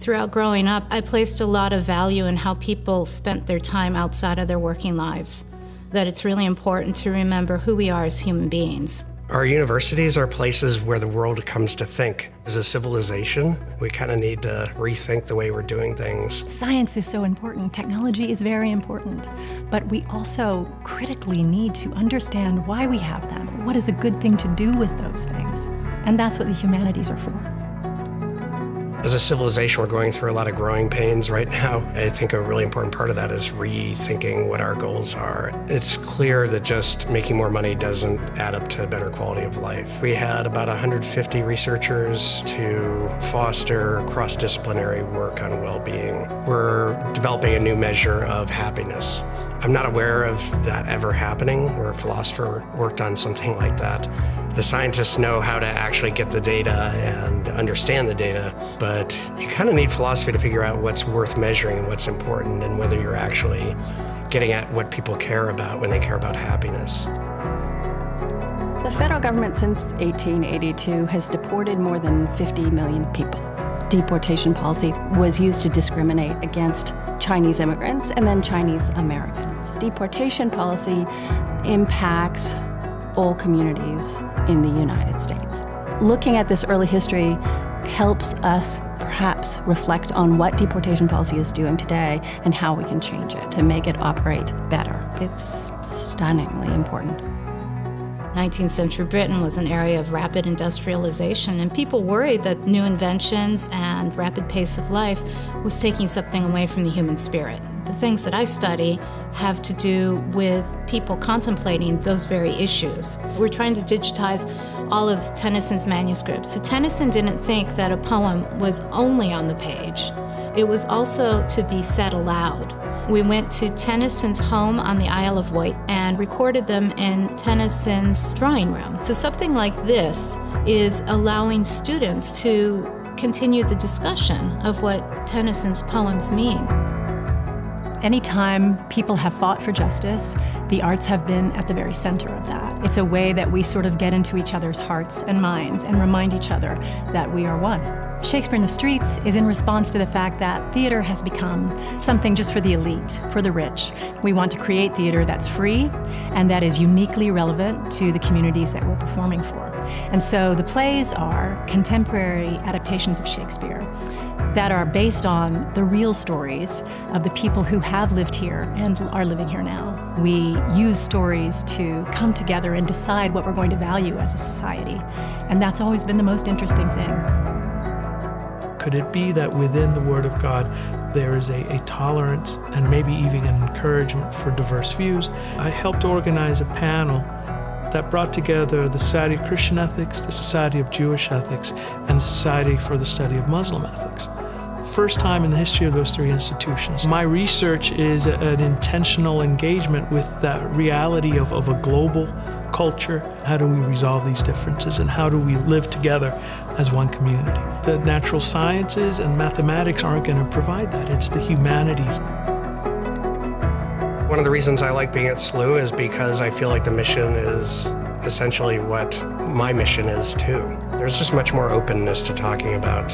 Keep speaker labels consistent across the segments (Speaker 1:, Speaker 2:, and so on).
Speaker 1: Throughout growing up, I placed a lot of value in how people spent their time outside of their working lives, that it's really important to remember who we are as human beings.
Speaker 2: Our universities are places where the world comes to think. As a civilization, we kind of need to rethink the way we're doing things.
Speaker 3: Science is so important, technology is very important, but we also critically need to understand why we have them. What is a good thing to do with those things? And that's what the humanities are for.
Speaker 2: As a civilization, we're going through a lot of growing pains right now. I think a really important part of that is rethinking what our goals are. It's clear that just making more money doesn't add up to a better quality of life. We had about 150 researchers to foster cross-disciplinary work on well-being. We're developing a new measure of happiness. I'm not aware of that ever happening where a philosopher worked on something like that. The scientists know how to actually get the data and understand the data, but you kind of need philosophy to figure out what's worth measuring and what's important and whether you're actually getting at what people care about when they care about happiness.
Speaker 4: The federal government since 1882 has deported more than 50 million people. Deportation policy was used to discriminate against Chinese immigrants and then Chinese Americans. Deportation policy impacts all communities in the United States. Looking at this early history helps us perhaps reflect on what deportation policy is doing today and how we can change it to make it operate better. It's stunningly important.
Speaker 1: 19th century Britain was an area of rapid industrialization, and people worried that new inventions and rapid pace of life was taking something away from the human spirit. The things that I study have to do with people contemplating those very issues. We're trying to digitize all of Tennyson's manuscripts. So Tennyson didn't think that a poem was only on the page. It was also to be said aloud. We went to Tennyson's home on the Isle of Wight and recorded them in Tennyson's drawing room. So something like this is allowing students to continue the discussion of what Tennyson's poems mean.
Speaker 3: Anytime people have fought for justice, the arts have been at the very center of that. It's a way that we sort of get into each other's hearts and minds and remind each other that we are one. Shakespeare in the Streets is in response to the fact that theater has become something just for the elite, for the rich. We want to create theater that's free and that is uniquely relevant to the communities that we're performing for. And so the plays are contemporary adaptations of Shakespeare that are based on the real stories of the people who have lived here and are living here now. We use stories to come together and decide what we're going to value as a society. And that's always been the most interesting thing.
Speaker 5: Could it be that within the Word of God there is a tolerance and maybe even an encouragement for diverse views? I helped organize a panel that brought together the Society of Christian Ethics, the Society of Jewish Ethics, and the Society for the Study of Muslim Ethics. First time in the history of those three institutions. My research is an intentional engagement with that reality of a global culture. How do we resolve these differences and how do we live together as one community? The natural sciences and mathematics aren't going to provide that. It's the humanities.
Speaker 2: One of the reasons I like being at SLU is because I feel like the mission is essentially what my mission is too. There's just much more openness to talking about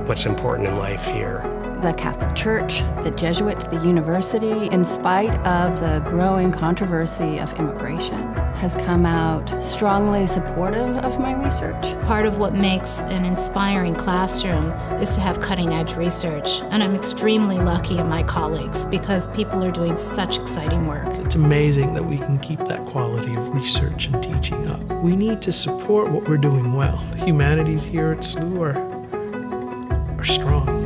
Speaker 2: what's important in life here.
Speaker 4: The Catholic Church, the Jesuits, the university, in spite of the growing controversy of immigration, has come out strongly supportive of my research.
Speaker 1: Part of what makes an inspiring classroom is to have cutting-edge research, and I'm extremely lucky in my colleagues because people are doing such exciting work.
Speaker 5: It's amazing that we can keep that quality of research and teaching up. We need to support what we're doing well. The humanities here at SLU are strong.